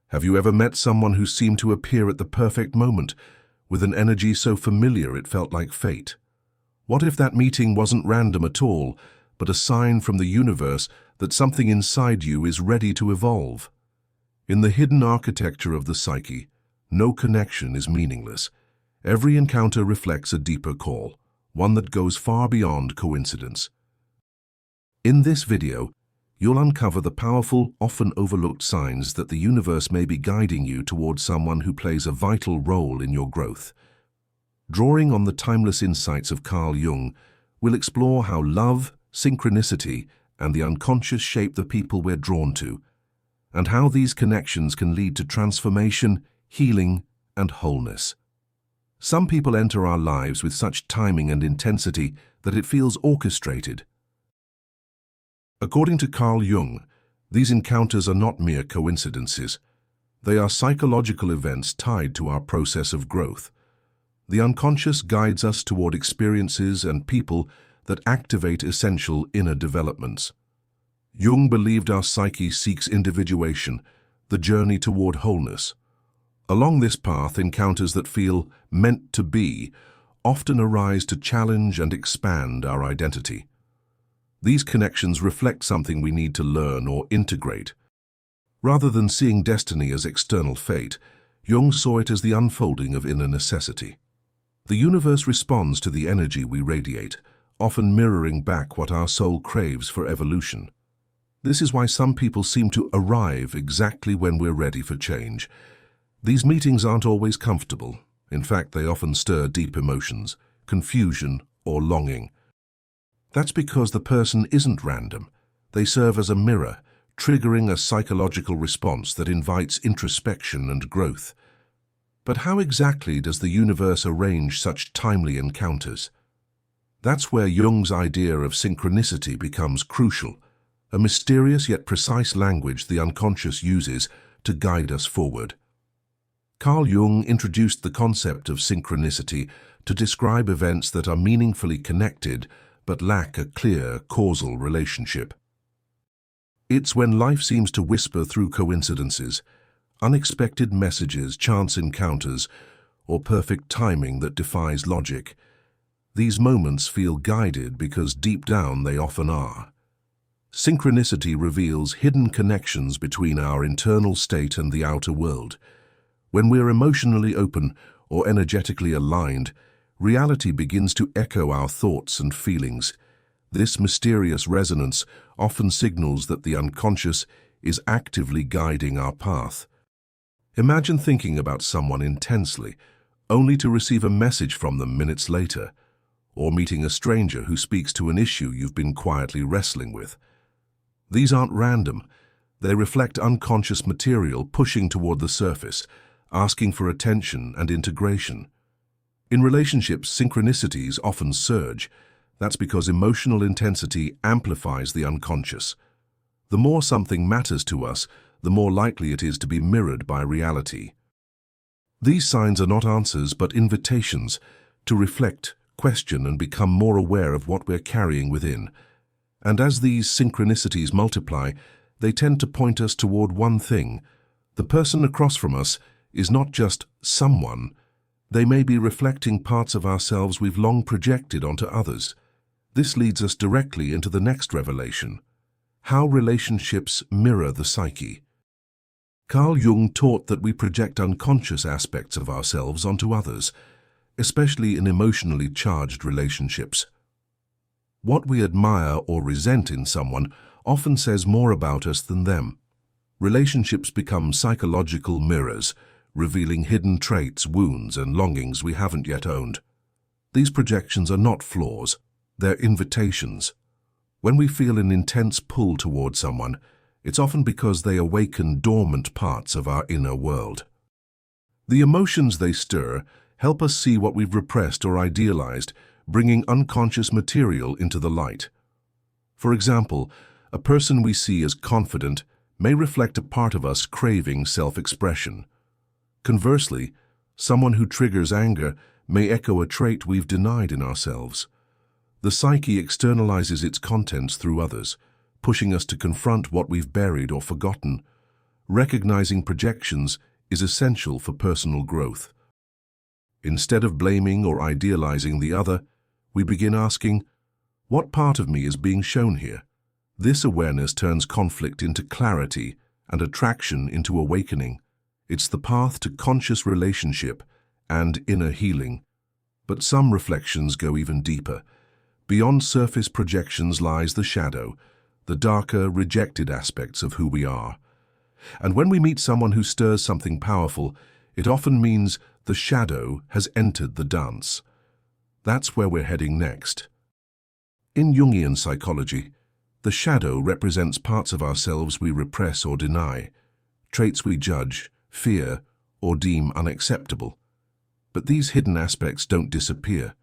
Have you ever met someone who seemed to appear at the perfect moment, with an energy so familiar it felt like fate? What if that meeting wasn't random at all, but a sign from the universe that something inside you is ready to evolve? In the hidden architecture of the psyche, no connection is meaningless. Every encounter reflects a deeper call, one that goes far beyond coincidence. In this video, you'll uncover the powerful, often overlooked signs that the universe may be guiding you towards someone who plays a vital role in your growth. Drawing on the timeless insights of Carl Jung, we'll explore how love, synchronicity, and the unconscious shape the people we're drawn to, and how these connections can lead to transformation, healing, and wholeness. Some people enter our lives with such timing and intensity that it feels orchestrated. According to Carl Jung, these encounters are not mere coincidences. They are psychological events tied to our process of growth. The unconscious guides us toward experiences and people that activate essential inner developments. Jung believed our psyche seeks individuation, the journey toward wholeness. Along this path, encounters that feel meant to be often arise to challenge and expand our identity. These connections reflect something we need to learn or integrate. Rather than seeing destiny as external fate, Jung saw it as the unfolding of inner necessity. The universe responds to the energy we radiate, often mirroring back what our soul craves for evolution. This is why some people seem to arrive exactly when we're ready for change. These meetings aren't always comfortable. In fact, they often stir deep emotions, confusion, or longing. That's because the person isn't random. They serve as a mirror, triggering a psychological response that invites introspection and growth. But how exactly does the universe arrange such timely encounters? That's where Jung's idea of synchronicity becomes crucial, a mysterious yet precise language the unconscious uses to guide us forward. Carl Jung introduced the concept of synchronicity to describe events that are meaningfully connected but lack a clear causal relationship. It's when life seems to whisper through coincidences, unexpected messages, chance encounters, or perfect timing that defies logic. These moments feel guided because deep down they often are. Synchronicity reveals hidden connections between our internal state and the outer world. When we're emotionally open or energetically aligned, reality begins to echo our thoughts and feelings. This mysterious resonance often signals that the unconscious is actively guiding our path. Imagine thinking about someone intensely, only to receive a message from them minutes later, or meeting a stranger who speaks to an issue you've been quietly wrestling with. These aren't random. They reflect unconscious material pushing toward the surface, asking for attention and integration. In relationships, synchronicities often surge. That's because emotional intensity amplifies the unconscious. The more something matters to us, the more likely it is to be mirrored by reality. These signs are not answers but invitations to reflect, question, and become more aware of what we're carrying within. And as these synchronicities multiply, they tend to point us toward one thing. The person across from us is not just someone. They may be reflecting parts of ourselves we've long projected onto others. This leads us directly into the next revelation: how relationships mirror the psyche. Carl Jung taught that we project unconscious aspects of ourselves onto others, especially in emotionally charged relationships. What we admire or resent in someone often says more about us than them. Relationships become psychological mirrors, revealing hidden traits, wounds, and longings we haven't yet owned. These projections are not flaws, they're invitations. When we feel an intense pull toward someone, it's often because they awaken dormant parts of our inner world. The emotions they stir help us see what we've repressed or idealized, bringing unconscious material into the light. For example, a person we see as confident may reflect a part of us craving self-expression. Conversely, someone who triggers anger may echo a trait we've denied in ourselves. The psyche externalizes its contents through others, pushing us to confront what we've buried or forgotten. recognizing projections is essential for personal growth. Instead of blaming or idealizing the other, we begin asking, what part of me is being shown here? This awareness turns conflict into clarity and attraction into awakening. It's the path to conscious relationship and inner healing. But some reflections go even deeper. Beyond surface projections lies the shadow, the darker, rejected aspects of who we are. And when we meet someone who stirs something powerful, it often means the shadow has entered the dance. That's where we're heading next. In Jungian psychology, the shadow represents parts of ourselves we repress or deny, traits we judge, fear, or deem unacceptable. But these hidden aspects don't disappear.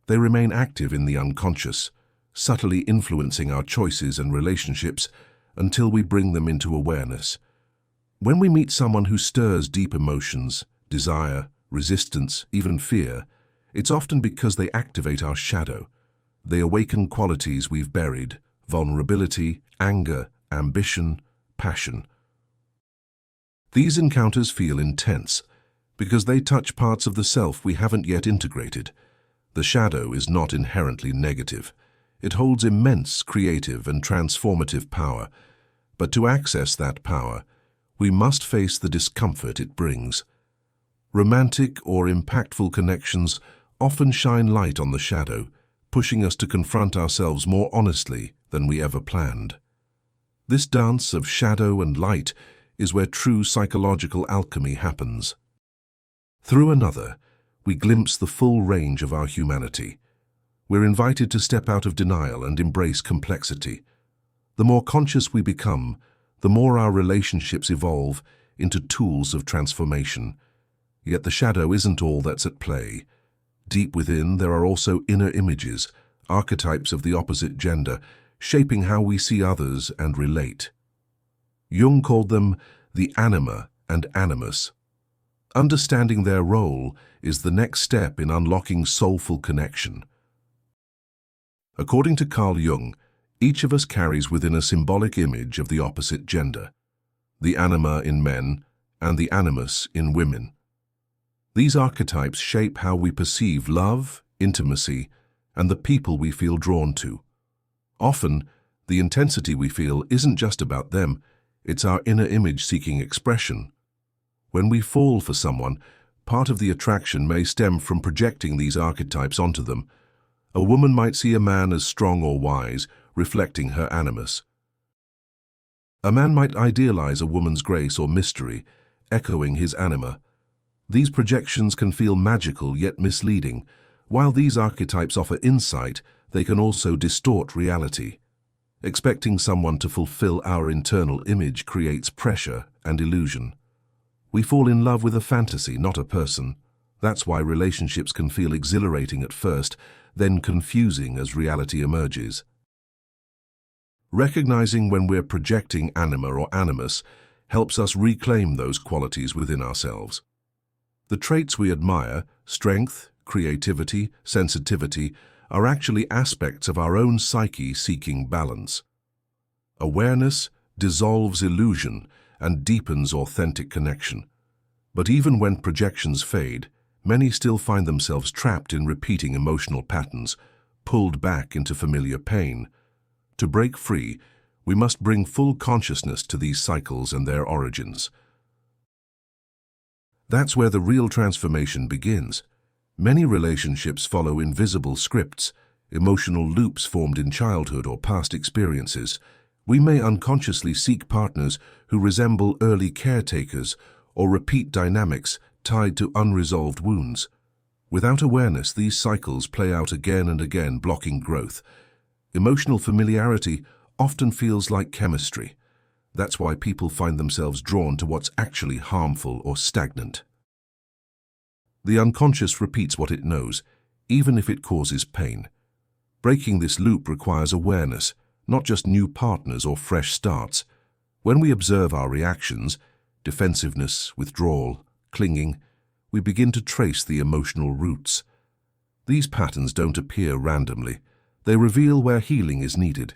They remain active in the unconscious, subtly influencing our choices and relationships until we bring them into awareness. When we meet someone who stirs deep emotions, desire, resistance, even fear, it's often because they activate our shadow. They awaken qualities we've buried: vulnerability, anger, ambition, passion. These encounters feel intense because they touch parts of the self we haven't yet integrated. The shadow is not inherently negative. It holds immense creative and transformative power. But to access that power, we must face the discomfort it brings. Romantic or impactful connections often shine light on the shadow, pushing us to confront ourselves more honestly than we ever planned. This dance of shadow and light is where true psychological alchemy happens. Through another, we glimpse the full range of our humanity. We're invited to step out of denial and embrace complexity. The more conscious we become, the more our relationships evolve into tools of transformation. Yet the shadow isn't all that's at play. Deep within, there are also inner images, archetypes of the opposite gender, shaping how we see others and relate. Jung called them the anima and animus. Understanding their role is the next step in unlocking soulful connection. According to Carl Jung, each of us carries within a symbolic image of the opposite gender, the anima in men and the animus in women. These archetypes shape how we perceive love, intimacy, and the people we feel drawn to. Often, the intensity we feel isn't just about them, it's our inner image seeking expression. When we fall for someone, part of the attraction may stem from projecting these archetypes onto them. A woman might see a man as strong or wise, reflecting her animus. A man might idealize a woman's grace or mystery, echoing his anima. These projections can feel magical yet misleading. While these archetypes offer insight, they can also distort reality. Expecting someone to fulfill our internal image creates pressure and illusion. We fall in love with a fantasy, not a person. That's why relationships can feel exhilarating at first, then confusing as reality emerges. Recognizing when we're projecting anima or animus helps us reclaim those qualities within ourselves. The traits we admire, strength, creativity, sensitivity, are actually aspects of our own psyche seeking balance. Awareness dissolves illusion and deepens authentic connection. But even when projections fade, many still find themselves trapped in repeating emotional patterns, pulled back into familiar pain. To break free, we must bring full consciousness to these cycles and their origins. That's where the real transformation begins. Many relationships follow invisible scripts, emotional loops formed in childhood or past experiences. We may unconsciously seek partners who resemble early caretakers or repeat dynamics tied to unresolved wounds. Without awareness, these cycles play out again and again, blocking growth. Emotional familiarity often feels like chemistry. That's why people find themselves drawn to what's actually harmful or stagnant. The unconscious repeats what it knows, even if it causes pain. Breaking this loop requires awareness, not just new partners or fresh starts. When we observe our reactions, defensiveness, withdrawal, clinging, we begin to trace the emotional roots. These patterns don't appear randomly. They reveal where healing is needed.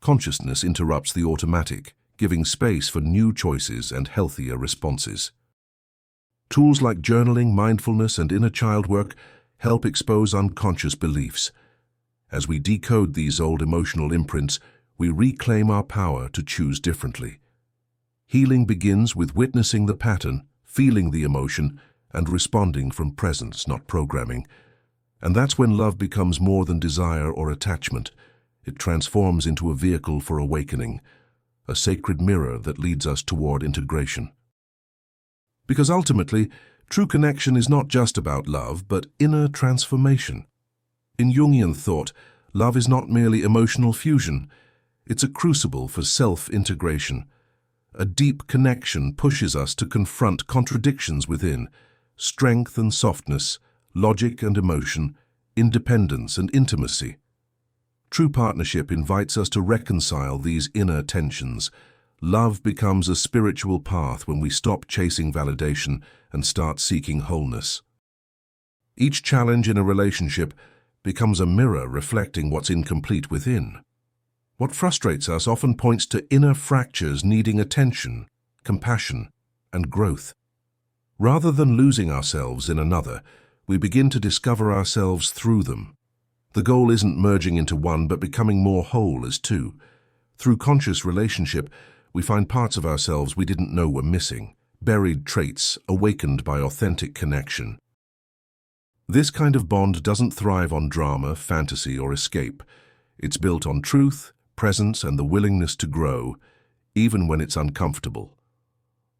Consciousness interrupts the automatic, giving space for new choices and healthier responses. Tools like journaling, mindfulness, and inner child work help expose unconscious beliefs. As we decode these old emotional imprints, we reclaim our power to choose differently. Healing begins with witnessing the pattern, feeling the emotion, and responding from presence, not programming. And that's when love becomes more than desire or attachment. It transforms into a vehicle for awakening, a sacred mirror that leads us toward integration. Because ultimately, true connection is not just about love, but inner transformation. In Jungian thought, love is not merely emotional fusion. It's a crucible for self-integration. A deep connection pushes us to confront contradictions within, strength and softness, logic and emotion, independence and intimacy. True partnership invites us to reconcile these inner tensions. Love becomes a spiritual path when we stop chasing validation and start seeking wholeness. Each challenge in a relationship becomes a mirror reflecting what's incomplete within. What frustrates us often points to inner fractures needing attention, compassion, and growth. Rather than losing ourselves in another, we begin to discover ourselves through them. The goal isn't merging into one, but becoming more whole as two. Through conscious relationship, we find parts of ourselves we didn't know were missing, buried traits awakened by authentic connection. This kind of bond doesn't thrive on drama, fantasy, or escape. It's built on truth, presence, and the willingness to grow, even when it's uncomfortable.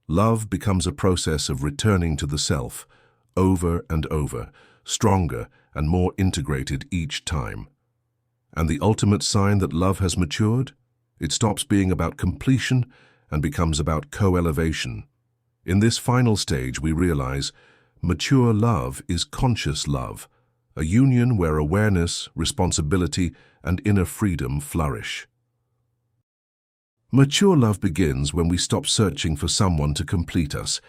Love becomes a process of returning to the self, over and over, stronger and more integrated each time. And the ultimate sign that love has matured? It stops being about completion and becomes about co-elevation. In this final stage, we realize mature love is conscious love, a union where awareness, responsibility, and inner freedom flourish. Mature love begins when we stop searching for someone to complete us.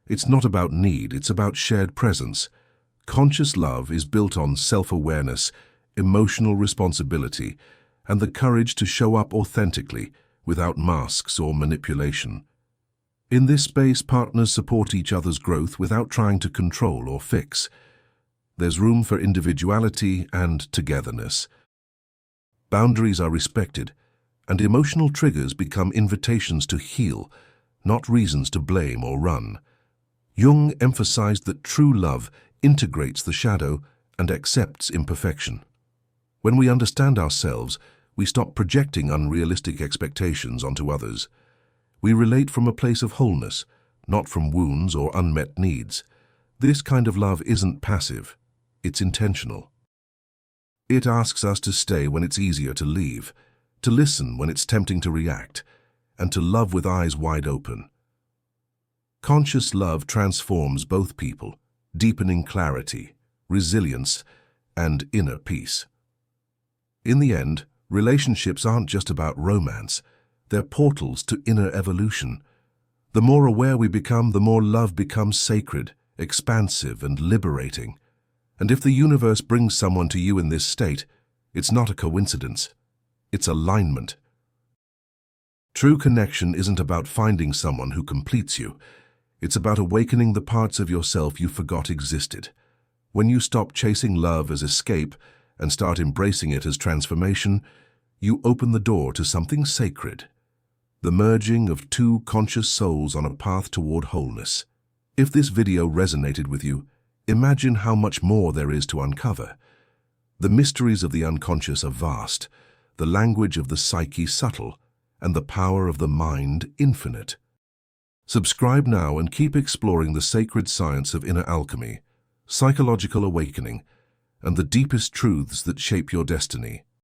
It's not about need, it's about shared presence. Conscious love is built on self-awareness, emotional responsibility, and the courage to show up authentically without masks or manipulation. In this space, partners support each other's growth without trying to control or fix. There's room for individuality and togetherness. Boundaries are respected, and emotional triggers become invitations to heal, not reasons to blame or run. Jung emphasized that true love integrates the shadow and accepts imperfection. When we understand ourselves, we stop projecting unrealistic expectations onto others. We relate from a place of wholeness, not from wounds or unmet needs. This kind of love isn't passive, it's intentional. It asks us to stay when it's easier to leave, to listen when it's tempting to react, and to love with eyes wide open. Conscious love transforms both people, deepening clarity, resilience, and inner peace. In the end, relationships aren't just about romance, they're portals to inner evolution. The more aware we become, the more love becomes sacred, expansive, and liberating. And if the universe brings someone to you in this state, it's not a coincidence, it's alignment. True connection isn't about finding someone who completes you. It's about awakening the parts of yourself you forgot existed. When you stop chasing love as escape and start embracing it as transformation, you open the door to something sacred, the merging of two conscious souls on a path toward wholeness. If this video resonated with you, imagine how much more there is to uncover. The mysteries of the unconscious are vast, the language of the psyche subtle, and the power of the mind infinite. Subscribe now and keep exploring the sacred science of inner alchemy, psychological awakening, and the deepest truths that shape your destiny.